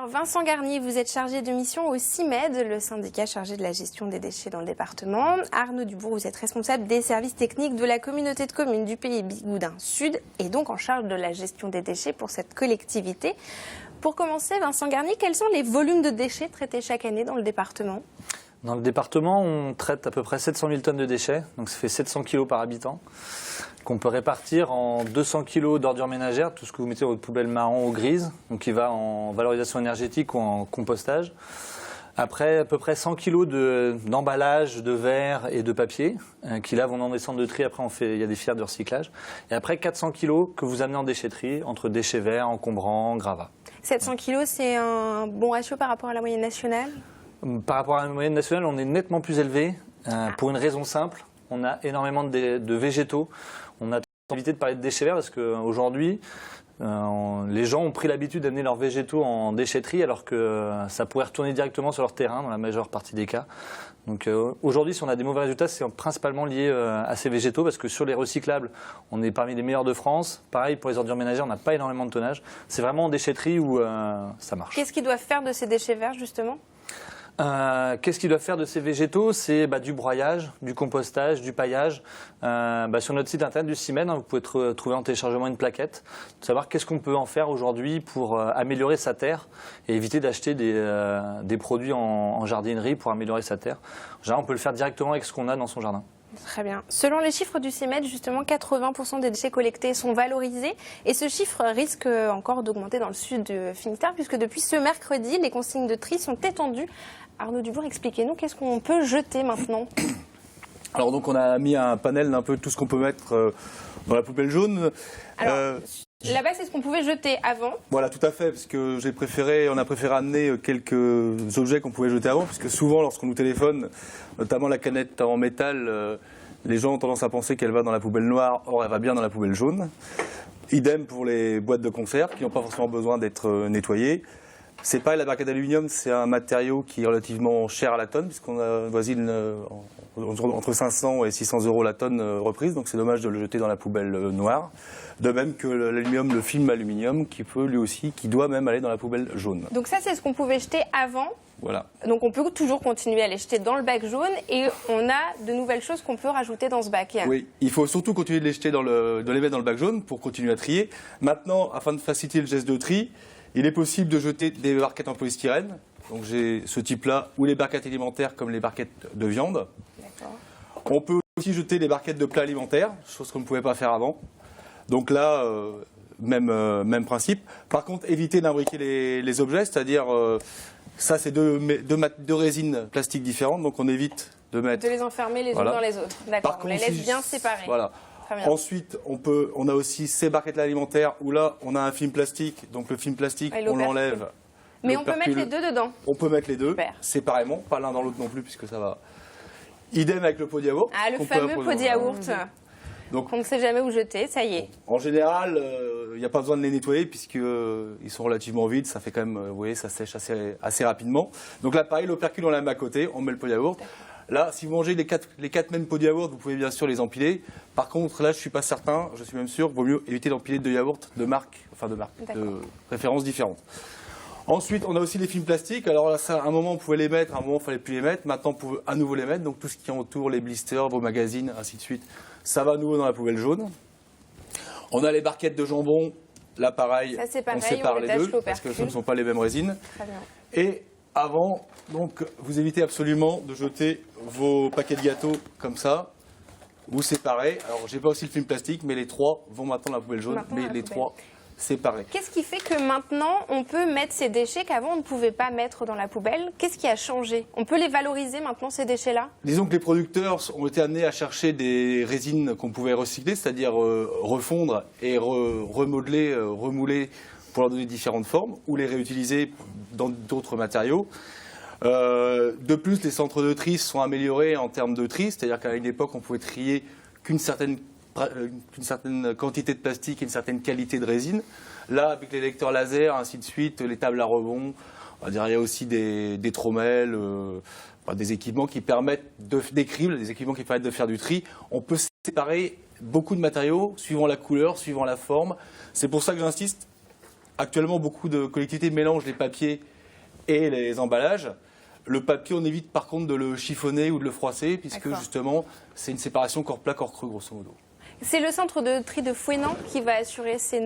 Alors Vincent Garnier, vous êtes chargé de mission au CIMED, le syndicat chargé de la gestion des déchets dans le département. Arnaud Dubourg, vous êtes responsable des services techniques de la communauté de communes du Pays Bigoudin Sud et donc en charge de la gestion des déchets pour cette collectivité. Pour commencer, Vincent Garnier, quels sont les volumes de déchets traités chaque année dans le département ? Dans le département, on traite à peu près 700 000 tonnes de déchets, donc ça fait 700 kg par habitant, qu'on peut répartir en 200 kg d'ordures ménagères, tout ce que vous mettez dans votre poubelle marron ou grise, donc qui va en valorisation énergétique ou en compostage. Après, à peu près 100 kg d'emballage, de verre et de papier, qui là vont dans des centres de tri. Après, il y a des filières de recyclage. Et après, 400 kg que vous amenez en déchetterie, entre déchets verts, encombrants, gravats. 700 kg, c'est un bon ratio par rapport à la moyenne nationale ? Par rapport à la moyenne nationale, on est nettement plus élevé, pour une raison simple. On a énormément de végétaux. On a évité de parler de déchets verts parce qu'aujourd'hui, les gens ont pris l'habitude d'amener leurs végétaux en déchetterie alors que ça pourrait retourner directement sur leur terrain dans la majeure partie des cas. Donc aujourd'hui, si on a des mauvais résultats, c'est principalement lié à ces végétaux parce que sur les recyclables, on est parmi les meilleurs de France. Pareil, pour les ordures ménagères, on n'a pas énormément de tonnage. C'est vraiment en déchetterie où ça marche. Qu'est-ce qu'ils doivent faire de ces déchets verts, justement ? Qu'est-ce qu'ils doivent faire de ces végétaux? C'est du broyage, du compostage, du paillage. Sur notre site internet du CIMED, vous pouvez trouver en téléchargement une plaquette, de savoir qu'est-ce qu'on peut en faire aujourd'hui pour améliorer sa terre et éviter d'acheter des produits en jardinerie pour améliorer sa terre. En général, on peut le faire directement avec ce qu'on a dans son jardin. Très bien. Selon les chiffres du CIMED, justement, 80% des déchets collectés sont valorisés. Et ce chiffre risque encore d'augmenter dans le sud de Finistère, puisque depuis ce mercredi, les consignes de tri sont étendues. Arnaud Dubourg, expliquez-nous, qu'est-ce qu'on peut jeter maintenant ? Alors donc on a mis un panel d'un peu tout ce qu'on peut mettre dans la poubelle jaune. Alors, là-bas, c'est ce qu'on pouvait jeter avant. Voilà, tout à fait, parce que on a préféré amener quelques objets qu'on pouvait jeter avant, puisque souvent, lorsqu'on nous téléphone, notamment la canette en métal, les gens ont tendance à penser qu'elle va dans la poubelle noire, or elle va bien dans la poubelle jaune. Idem pour les boîtes de conserve, qui n'ont pas forcément besoin d'être nettoyées. C'est pareil, la barquette d'aluminium, c'est un matériau qui est relativement cher à la tonne, puisqu'on avoisine entre 500 et 600 € la tonne reprise, donc c'est dommage de le jeter dans la poubelle noire. De même que l'aluminium, le film aluminium, qui doit même aller dans la poubelle jaune. Donc ça, c'est ce qu'on pouvait jeter avant. Voilà. Donc on peut toujours continuer à les jeter dans le bac jaune et on a de nouvelles choses qu'on peut rajouter dans ce bac. Oui, il faut surtout continuer de les jeter de les mettre dans le bac jaune pour continuer à trier. Maintenant, afin de faciliter le geste de tri, il est possible de jeter des barquettes en polystyrène. Donc j'ai ce type-là, ou les barquettes alimentaires comme les barquettes de viande. On peut aussi jeter les barquettes de plats alimentaires, chose qu'on ne pouvait pas faire avant. Donc là, même principe. Par contre, éviter d'imbriquer les objets, c'est-à-dire, ça c'est deux résines plastiques différentes, donc on évite de mettre... De les enfermer les unes dans les autres. D'accord, on les laisse bien séparés. Voilà. Ensuite, on a aussi ces barquettes alimentaires où là, on a un film plastique. Donc le film plastique, on l'enlève. Mais on peut mettre les deux dedans. On peut mettre les deux séparément, pas l'un dans l'autre non plus, puisque ça va. Idem avec le pot de yaourt. Ah, le fameux pot de yaourt. Donc on ne sait jamais où jeter, ça y est. En général, il n'y a pas besoin de les nettoyer puisqu'ils sont relativement vides. Ça fait quand même, vous voyez, ça sèche assez rapidement. Donc là, pareil, l'opercule, on la met à côté, on met le pot de yaourt. Là, si vous mangez les quatre mêmes pots de yaourt, vous pouvez bien sûr les empiler. Par contre, là, je ne suis pas certain, je suis même sûr, il vaut mieux éviter d'empiler de yaourt de préférences différentes. Ensuite, on a aussi les films plastiques. Alors là, à un moment, on pouvait les mettre, à un moment, il ne fallait plus les mettre. Maintenant, on peut à nouveau les mettre. Donc tout ce qui est autour, les blisters, vos magazines, ainsi de suite, ça va à nouveau dans la poubelle jaune. On a les barquettes de jambon. Là, pareil, on sépare les deux, parce que ce ne sont pas les mêmes résines. Très bien. Et avant, donc, vous évitez absolument de jeter vos paquets de gâteaux comme ça. Vous séparez. Alors, j'ai pas aussi le film plastique, mais les trois vont maintenant dans la poubelle jaune. Mais les trois séparés. Qu'est-ce qui fait que maintenant, on peut mettre ces déchets qu'avant, on ne pouvait pas mettre dans la poubelle? Qu'est-ce qui a changé? On peut les valoriser maintenant, ces déchets-là? Disons que les producteurs ont été amenés à chercher des résines qu'on pouvait recycler, c'est-à-dire refondre et remodeler, remouler pour leur donner différentes formes, ou les réutiliser dans d'autres matériaux. De plus, les centres de tri sont améliorés en termes de tri, c'est-à-dire qu'à une époque, on pouvait trier qu'une certaine quantité de plastique et une certaine qualité de résine. Là, avec les lecteurs laser, ainsi de suite, les tables à rebond, on va dire, il y a aussi des trommelles, des équipements qui permettent des cribles, des équipements qui permettent de faire du tri. On peut séparer beaucoup de matériaux suivant la couleur, suivant la forme. C'est pour ça que j'insiste. Actuellement, beaucoup de collectivités mélangent les papiers et les emballages. Le papier, on évite par contre de le chiffonner ou de le froisser, puisque justement, c'est une séparation corps plat, corps creux, grosso modo. C'est le centre de tri de Fouesnant qui va assurer ce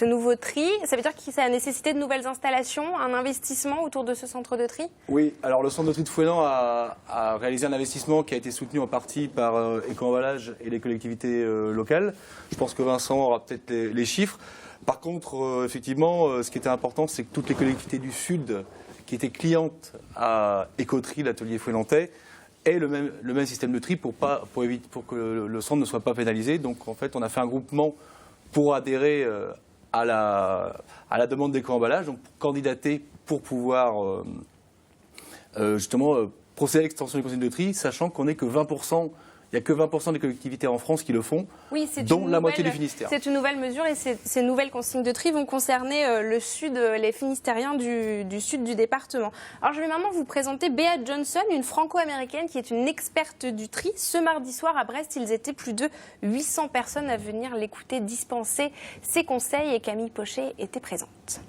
nouveau tri. Ça veut dire que ça a nécessité de nouvelles installations, un investissement autour de ce centre de tri? Oui, alors le centre de tri de Fouesnant a réalisé un investissement qui a été soutenu en partie par Éco-emballage et les collectivités locales. Je pense que Vincent aura peut-être les chiffres. Par contre, effectivement, ce qui était important, c'est que toutes les collectivités du Sud qui étaient clientes à Écotri, l'atelier fouesnantais, et le même système de tri pour que le centre ne soit pas pénalisé. Donc en fait, on a fait un groupement pour adhérer à la demande d'éco-emballage, donc pour candidater pour pouvoir justement procéder à l'extension du conseil de tri, sachant qu'on n'est que 20%. Il n'y a que 20% des collectivités en France qui le font, dont la moitié du Finistère. C'est une nouvelle mesure et ces nouvelles consignes de tri vont concerner le sud, les Finistériens du sud du département. Alors je vais maintenant vous présenter Bea Johnson, une franco-américaine qui est une experte du tri. Ce mardi soir à Brest, ils étaient plus de 800 personnes à venir l'écouter dispenser ses conseils et Camille Pochet était présente.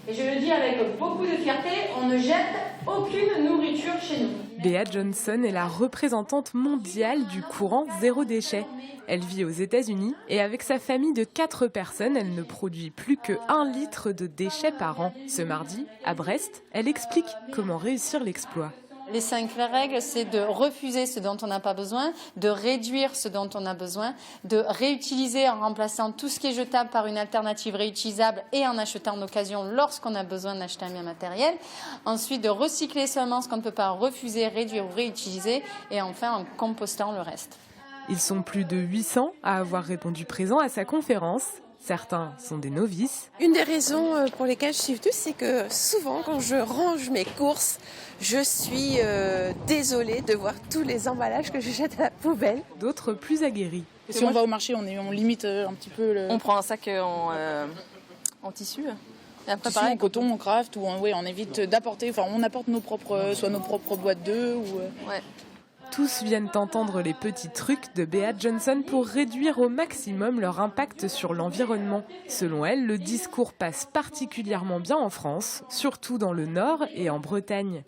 Et je le dis avec beaucoup de fierté, on ne jette aucune nourriture chez nous. Bea Johnson est la représentante mondiale du courant zéro déchet. Elle vit aux États-Unis et avec sa famille de 4 personnes, elle ne produit plus que 1 litre de déchets par an. Ce mardi, à Brest, elle explique comment réussir l'exploit. Les 5 règles, c'est de refuser ce dont on n'a pas besoin, de réduire ce dont on a besoin, de réutiliser en remplaçant tout ce qui est jetable par une alternative réutilisable et en achetant d'occasion lorsqu'on a besoin d'acheter un bien matériel. Ensuite, de recycler seulement ce qu'on ne peut pas refuser, réduire ou réutiliser. Et enfin, en compostant le reste. Ils sont plus de 800 à avoir répondu présent à sa conférence. Certains sont des novices. Une des raisons pour lesquelles je suis venue, c'est que souvent, quand je range mes courses, je suis désolée de voir tous les emballages que je jette à la poubelle. D'autres plus aguerris. Si on va au marché, on limite un petit peu On prend un sac en tissu. Et après, pareil, en coton, en craft, ou on évite d'apporter, on apporte nos propres boîtes d'œufs. Ouais. Tous viennent entendre les petits trucs de Bea Johnson pour réduire au maximum leur impact sur l'environnement. Selon elle, le discours passe particulièrement bien en France, surtout dans le Nord et en Bretagne.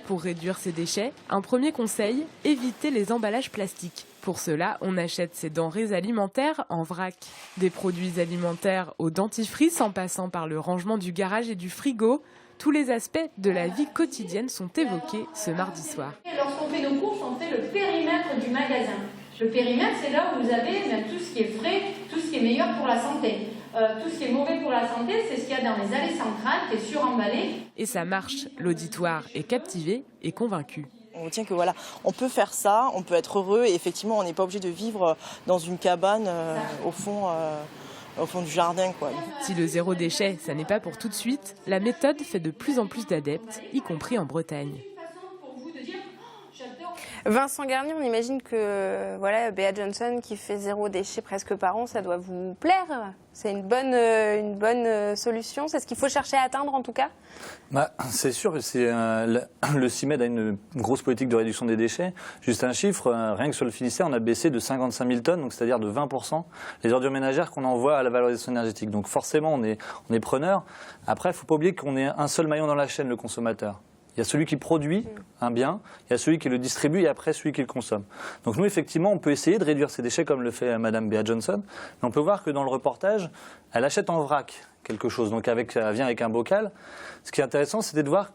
Pour réduire ces déchets, un premier conseil, éviter les emballages plastiques. Pour cela, on achète ses denrées alimentaires en vrac. Des produits alimentaires au dentifrice en passant par le rangement du garage et du frigo. Tous les aspects de la vie quotidienne sont évoqués ce mardi soir. Lorsqu'on fait nos courses, on fait le périmètre du magasin. Le périmètre, c'est là où vous avez tout ce qui est frais, tout ce qui est meilleur pour la santé. Tout ce qui est mauvais pour la santé, c'est ce qu'il y a dans les allées centrales, qui est suremballé. Et ça marche. L'auditoire est captivé et convaincu. On retient que voilà, on peut faire ça, on peut être heureux et effectivement, on n'est pas obligé de vivre dans une cabane au fond du jardin, quoi. Si le zéro déchet, ça n'est pas pour tout de suite, la méthode fait de plus en plus d'adeptes, y compris en Bretagne. Vincent Garnier, on imagine que Bea Johnson qui fait 0 déchet presque par an, ça doit vous plaire. C'est une bonne solution. C'est ce qu'il faut chercher à atteindre en tout cas. C'est sûr que le CIMED a une grosse politique de réduction des déchets. Juste un chiffre, rien que sur le Finistère, on a baissé de 55 000 tonnes, donc c'est-à-dire de 20%, les ordures ménagères qu'on envoie à la valorisation énergétique. Donc forcément, on est preneur. Après, il ne faut pas oublier qu'on est un seul maillon dans la chaîne, le consommateur. Il y a celui qui produit un bien, il y a celui qui le distribue et après celui qui le consomme. Donc nous, effectivement, on peut essayer de réduire ces déchets comme le fait Madame Bea Johnson. Mais on peut voir que dans le reportage, elle achète en vrac quelque chose. Donc elle vient avec un bocal. Ce qui est intéressant, c'était de voir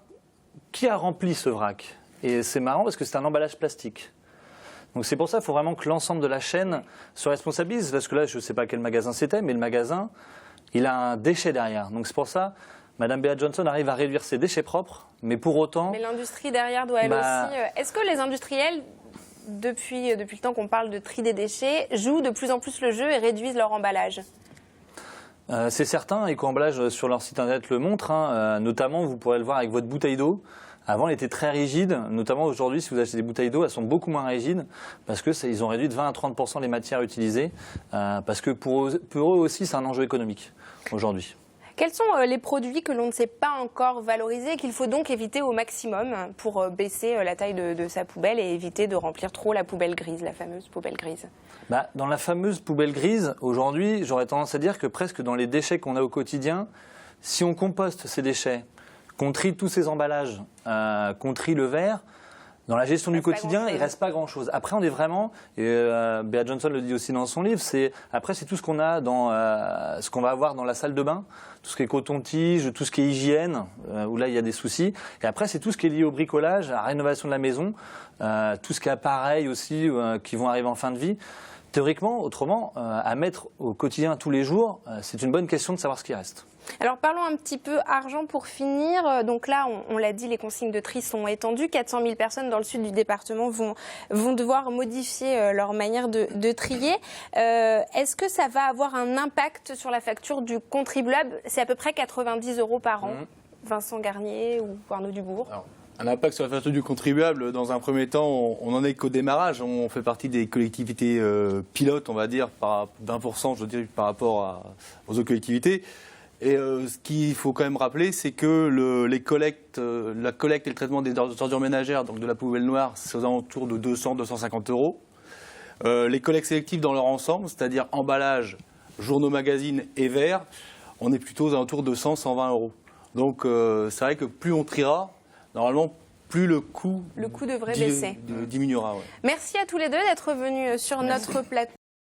qui a rempli ce vrac. Et c'est marrant parce que c'est un emballage plastique. Donc c'est pour ça qu'il faut vraiment que l'ensemble de la chaîne se responsabilise. Parce que là, je ne sais pas quel magasin c'était, mais le magasin, il a un déchet derrière. Donc c'est pour ça... Madame Bea Johnson arrive à réduire ses déchets propres, mais pour autant... Mais l'industrie derrière doit elle aussi... Est-ce que les industriels, depuis le temps qu'on parle de tri des déchets, jouent de plus en plus le jeu et réduisent leur emballage ? C'est certain, Éco-emballage sur leur site internet le montre. Notamment, vous pourrez le voir avec votre bouteille d'eau. Avant, elle était très rigide. Notamment aujourd'hui, si vous achetez des bouteilles d'eau, elles sont beaucoup moins rigides parce qu'ils ont réduit de 20 à 30% les matières utilisées. Parce que pour eux aussi, c'est un enjeu économique aujourd'hui. Quels sont les produits que l'on ne sait pas encore valoriser et qu'il faut donc éviter au maximum pour baisser la taille de sa poubelle et éviter de remplir trop la poubelle grise, la fameuse poubelle grise ? Dans la fameuse poubelle grise, aujourd'hui, j'aurais tendance à dire que presque dans les déchets qu'on a au quotidien, Si on composte ces déchets, qu'on trie tous ces emballages, qu'on trie le verre, dans la gestion du quotidien, il ne reste pas grand-chose. Après, on est vraiment, et Bea Johnson le dit aussi dans son livre, après c'est tout ce qu'on a dans ce qu'on va avoir dans la salle de bain, tout ce qui est coton-tige, tout ce qui est hygiène, où là il y a des soucis. Et après, c'est tout ce qui est lié au bricolage, à la rénovation de la maison, tout ce qui est appareil aussi, qui vont arriver en fin de vie. Théoriquement, autrement, à mettre au quotidien tous les jours, c'est une bonne question de savoir ce qui reste. Alors parlons un petit peu argent pour finir. Donc là, on l'a dit, les consignes de tri sont étendues. 400 000 personnes dans le sud du département vont devoir modifier leur manière de trier. Est-ce que ça va avoir un impact sur la facture du contribuable? C'est à peu près 90 € par an. Vincent Garnier ou Arnaud Dubourg. Alors, un impact sur la facture du contribuable, dans un premier temps, on n'en est qu'au démarrage. On fait partie des collectivités pilotes, on va dire, d'1%, je dirais, par rapport aux autres collectivités. Et ce qu'il faut quand même rappeler, c'est que la collecte et le traitement des ordures ménagères, donc de la poubelle noire, c'est aux alentours de 200-250 €. Les collectes sélectives dans leur ensemble, c'est-à-dire emballage, journaux, magazines et verres, on est plutôt aux alentours de 100-120 €. Donc c'est vrai que plus on triera, normalement, plus le coût devrait baisser. diminuera. Ouais. Merci à tous les deux d'être venus sur notre plateau.